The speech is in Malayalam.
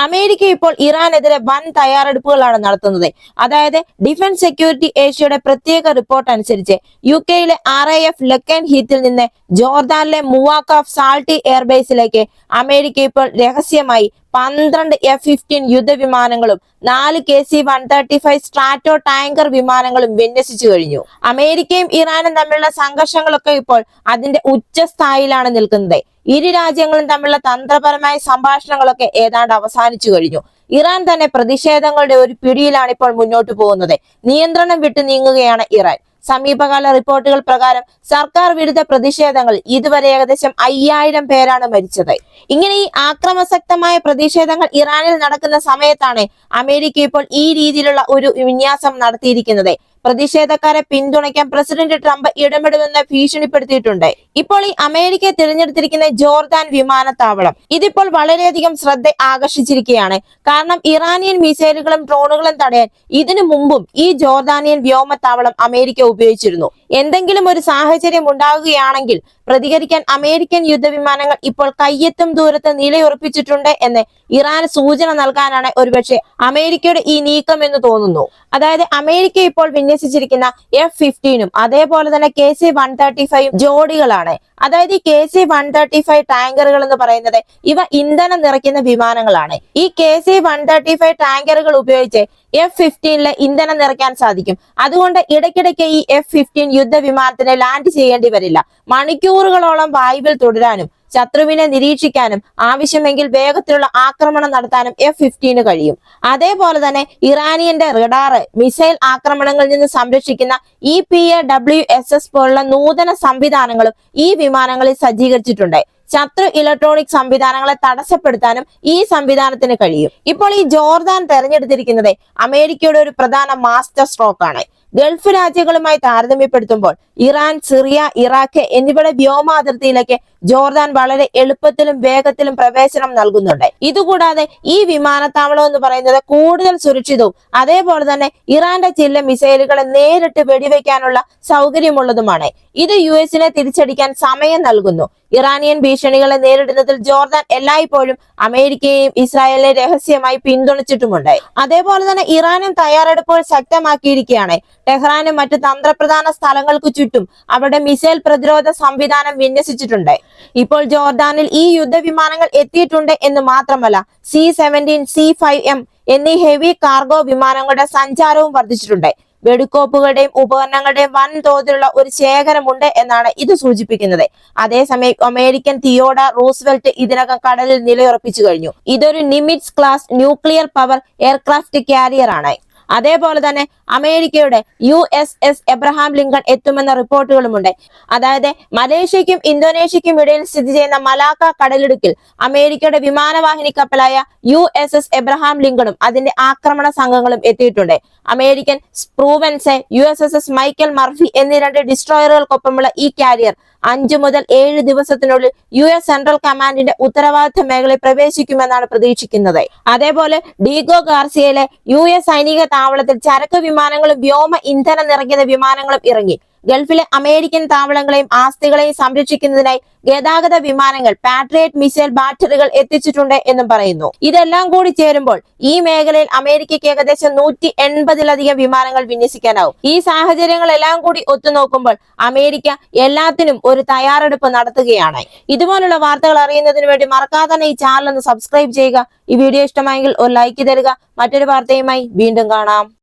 അമേരിക്ക ഇപ്പോൾ ഇറാനെതിരെ വൻ തയ്യാറെടുപ്പുകളാണ് നടത്തുന്നത്. അതായത് ഡിഫൻസ് സെക്യൂരിറ്റി ഏഷ്യയുടെ പ്രത്യേക റിപ്പോർട്ട് അനുസരിച്ച് UK-യിലെ RAF ലക്കൻ ഹീത്തിൽ നിന്ന് ജോർദാനിലെ മുവാഖഫ് സാൾട്ടി എയർബേസിലേക്ക് അമേരിക്ക ഇപ്പോൾ രഹസ്യമായി 12 F-15 യുദ്ധവിമാനങ്ങളും 4 KC-135 സ്ട്രാറ്റോ ടാങ്കർ വിമാനങ്ങളും വിന്യസിച്ചു കഴിഞ്ഞു. അമേരിക്കയും ഇറാനും തമ്മിലുള്ള സംഘർഷങ്ങളൊക്കെ ഇപ്പോൾ അതിന്റെ ഉച്ചസ്ഥായിലാണ് നിൽക്കുന്നത്. ഇരു രാജ്യങ്ങളും തമ്മിലുള്ള തന്ത്രപരമായ സംഭാഷണങ്ങളൊക്കെ ഏതാണ്ട് അവസാനിച്ചു കഴിഞ്ഞു. ഇറാൻ തന്നെ പ്രതിഷേധങ്ങളുടെ ഒരു പിടിയിലാണ് ഇപ്പോൾ മുന്നോട്ട് പോകുന്നത്. നിയന്ത്രണം വിട്ടു നീങ്ങുകയാണ് ഇറാൻ. സമീപകാല റിപ്പോർട്ടുകൾ പ്രകാരം സർക്കാർ വിരുദ്ധ പ്രതിഷേധങ്ങൾ ഇതുവരെ ഏകദേശം 5000 പേരാണ് മരിച്ചത്. ഇങ്ങനെ ഈ ആക്രമസക്തമായ പ്രതിഷേധങ്ങൾ ഇറാനിൽ നടക്കുന്ന സമയത്താണ് അമേരിക്ക ഇപ്പോൾ ഈ രീതിയിലുള്ള ഒരു വിന്യാസം നടത്തിയിരിക്കുന്നത്. പ്രതിഷേധക്കാരെ പിന്തുണയ്ക്കാൻ പ്രസിഡന്റ് ട്രംപ് ഇടപെടുമെന്ന് ഭീഷണിപ്പെടുത്തിയിട്ടുണ്ട്. ഇപ്പോൾ ഈ അമേരിക്ക തിരഞ്ഞെടുത്തിരിക്കുന്ന ജോർദാൻ വിമാനത്താവളം ഇതിപ്പോൾ വളരെയധികം ശ്രദ്ധ ആകർഷിച്ചിരിക്കുകയാണ്. കാരണം ഇറാനിയൻ മിസൈലുകളും ഡ്രോണുകളും തടയാൻ ഇതിനു മുമ്പും ഈ ജോർദാനിയൻ വ്യോമത്താവളം അമേരിക്ക ഉപയോഗിച്ചിരുന്നു. എന്തെങ്കിലും ഒരു സാഹചര്യം ഉണ്ടാവുകയാണെങ്കിൽ പ്രതികരിക്കാൻ അമേരിക്കൻ യുദ്ധവിമാനങ്ങൾ ഇപ്പോൾ കയ്യെത്തും ദൂരത്ത് നിലയുറപ്പിച്ചിട്ടുണ്ട് എന്ന് ഇറാൻ സൂചന നൽകാനാണ് ഒരുപക്ഷെ അമേരിക്കയുടെ ഈ നീക്കം എന്ന് തോന്നുന്നു. അതായത് അമേരിക്ക ഇപ്പോൾ വിന്യസിച്ചിരിക്കുന്ന F-15ഉം അതേപോലെ തന്നെ KC-135 ജോഡികളാണ്. അതായത് ഈ KC-135 ടാങ്കറുകൾ എന്ന് പറയുന്നത് ഇവ ഇന്ധനം നിറയ്ക്കുന്ന വിമാനങ്ങളാണ്. ഈ KC-135 ടാങ്കറുകൾ ഉപയോഗിച്ച് F-15ലെ ഇന്ധനം നിറയ്ക്കാൻ സാധിക്കും. അതുകൊണ്ട് ഇടയ്ക്കിടയ്ക്ക് ഈ F-15 യുദ്ധവിമാനത്തിന് ലാൻഡ് ചെയ്യേണ്ടി വരില്ല. മണിക്കൂറുകളോളം വായുവിൽ തുടരാനും ശത്രുവിനെ നിരീക്ഷിക്കാനും ആവശ്യമെങ്കിൽ വേഗത്തിലുള്ള ആക്രമണം നടത്താനും F-15 കഴിയും. അതേപോലെ തന്നെ ഇറാനിയന്റെ റഡാർ മിസൈൽ ആക്രമണങ്ങളിൽ നിന്ന് സംരക്ഷിക്കുന്ന EPAWSS പോലുള്ള നൂതന സംവിധാനങ്ങളും ഈ വിമാനങ്ങളിൽ സജ്ജീകരിച്ചിട്ടുണ്ട്. ശത്രു ഇലക്ട്രോണിക് സംവിധാനങ്ങളെ തടസ്സപ്പെടുത്താനും ഈ സംവിധാനത്തിന് കഴിയും. ഇപ്പോൾ ഈ ജോർദാൻ തെരഞ്ഞെടുത്തിരിക്കുന്നത് അമേരിക്കയുടെ ഒരു പ്രധാന മാസ്റ്റർ സ്ട്രോക്ക് ആണ്. ഗൾഫ് രാജ്യങ്ങളുമായി താരതമ്യപ്പെടുത്തുമ്പോൾ ഇറാൻ, സിറിയ, ഇറാഖ് എന്നിവയുടെ വ്യോമ അതിർത്തിയിലേക്ക് ജോർദാൻ വളരെ എളുപ്പത്തിലും വേഗത്തിലും പ്രവേശനം നൽകുന്നുണ്ട്. ഇതുകൂടാതെ ഈ വിമാനത്താവളം എന്ന് പറയുന്നത് കൂടുതൽ സുരക്ഷിതവും അതേപോലെ തന്നെ ഇറാന്റെ ചില മിസൈലുകളെ നേരിട്ട് വെടിവെക്കാനുള്ള സൗകര്യമുള്ളതുമാണ്. ഇത് US-നെ തിരിച്ചടിക്കാൻ സമയം നൽകുന്നു. ഇറാനിയൻ ഭീഷണികളെ നേരിടുന്നതിൽ ജോർദാൻ എല്ലായ്പ്പോഴും അമേരിക്കയെയും ഇസ്രായേലിനെ രഹസ്യമായി പിന്തുണച്ചിട്ടുമുണ്ട്. അതേപോലെ തന്നെ ഇറാനും തയ്യാറെടുപ്പുകൾ ശക്തമാക്കിയിരിക്കുകയാണ്. ടെഹ്റാനും മറ്റു തന്ത്രപ്രധാന സ്ഥലങ്ങൾക്ക് ചുറ്റും അവിടെ മിസൈൽ പ്രതിരോധ സംവിധാനം വിന്യസിച്ചിട്ടുണ്ട്. ഇപ്പോൾ ജോർദാനിൽ ഈ യുദ്ധവിമാനങ്ങൾ എത്തിയിട്ടുണ്ട് എന്ന് മാത്രമല്ല C-17, C-5M എന്നീ ഹെവി കാർഗോ വിമാനങ്ങളുടെ സഞ്ചാരവും വർദ്ധിച്ചിട്ടുണ്ട്. വെടിക്കോപ്പുകളുടെയും ഉപകരണങ്ങളുടെയും വൻതോതിലുള്ള ഒരു ശേഖരമുണ്ട് എന്നാണ് ഇത് സൂചിപ്പിക്കുന്നത്. അതേസമയം അമേരിക്കൻ തിയോഡർ റൂസ്വെൽറ്റ് ഇതിനകം കടലിൽ നിലയുറപ്പിച്ചു കഴിഞ്ഞു. ഇതൊരു നിമിറ്റ്സ് class nuclear power aircraft carrier ആണ്. അതേപോലെ തന്നെ അമേരിക്കയുടെ USS എബ്രഹാം ലിങ്കൺ എത്തുമെന്ന റിപ്പോർട്ടുകളുമുണ്ട്. അതായത് മലേഷ്യക്കും ഇന്തോനേഷ്യക്കും ഇടയിൽ സ്ഥിതി ചെയ്യുന്ന മലാക്ക കടലിടുക്കിൽ അമേരിക്കയുടെ വിമാനവാഹിനി കപ്പലായ USS എബ്രഹാം ലിങ്കണും അതിന്റെ ആക്രമണ സംഘങ്ങളും എത്തിയിട്ടുണ്ട്. അമേരിക്കൻ സ്പ്രൂവൻസ്, USS മൈക്കൽ മർഫി എന്നീ 2 ഡിസ്ട്രോയറുകൾക്കൊപ്പമുള്ള ഈ കാരിയർ 5 മുതൽ 7 ദിവസത്തിനുള്ളിൽ US സെൻട്രൽ കമാൻഡിന്റെ ഉത്തരവാദിത്ത മേഖലയിൽ പ്രവേശിക്കുമെന്നാണ് പ്രതീക്ഷിക്കുന്നത്. അതേപോലെ ഡീഗോ ഗാർസിയയിലെ US സൈനിക താവളത്തിൽ ചരക്ക് വിമാനങ്ങളും വ്യോമ ഇന്ധനം നിറയ്ക്കുന്ന വിമാനങ്ങളും ഇറങ്ങി. ഗൾഫിലെ അമേരിക്കൻ താവളങ്ങളെയും ആസ്തികളെയും സംരക്ഷിക്കുന്നതിനായി ഗതാഗത വിമാനങ്ങൾ, പാട്രിയറ്റ് മിസൈൽ ബാറ്ററികൾ എത്തിച്ചിട്ടുണ്ട് എന്നും പറയുന്നു. ഇതെല്ലാം കൂടി ചേരുമ്പോൾ ഈ മേഖലയിൽ അമേരിക്കയ്ക്ക് ഏകദേശം 180ലധികം വിമാനങ്ങൾ വിന്യസിക്കാനാവും. ഈ സാഹചര്യങ്ങളെല്ലാം കൂടി ഒത്തുനോക്കുമ്പോൾ അമേരിക്ക എല്ലാത്തിനും ഒരു തയ്യാറെടുപ്പ് നടത്തുകയാണ്. ഇതുപോലുള്ള വാർത്തകൾ അറിയുന്നതിന് വേണ്ടി മറക്കാതെ തന്നെ ഈ ചാനൽ ഒന്ന് സബ്സ്ക്രൈബ് ചെയ്യുക. ഈ വീഡിയോ ഇഷ്ടമായെങ്കിൽ ഒരു ലൈക്ക് തരിക. മറ്റൊരു വാർത്തയുമായി വീണ്ടും കാണാം.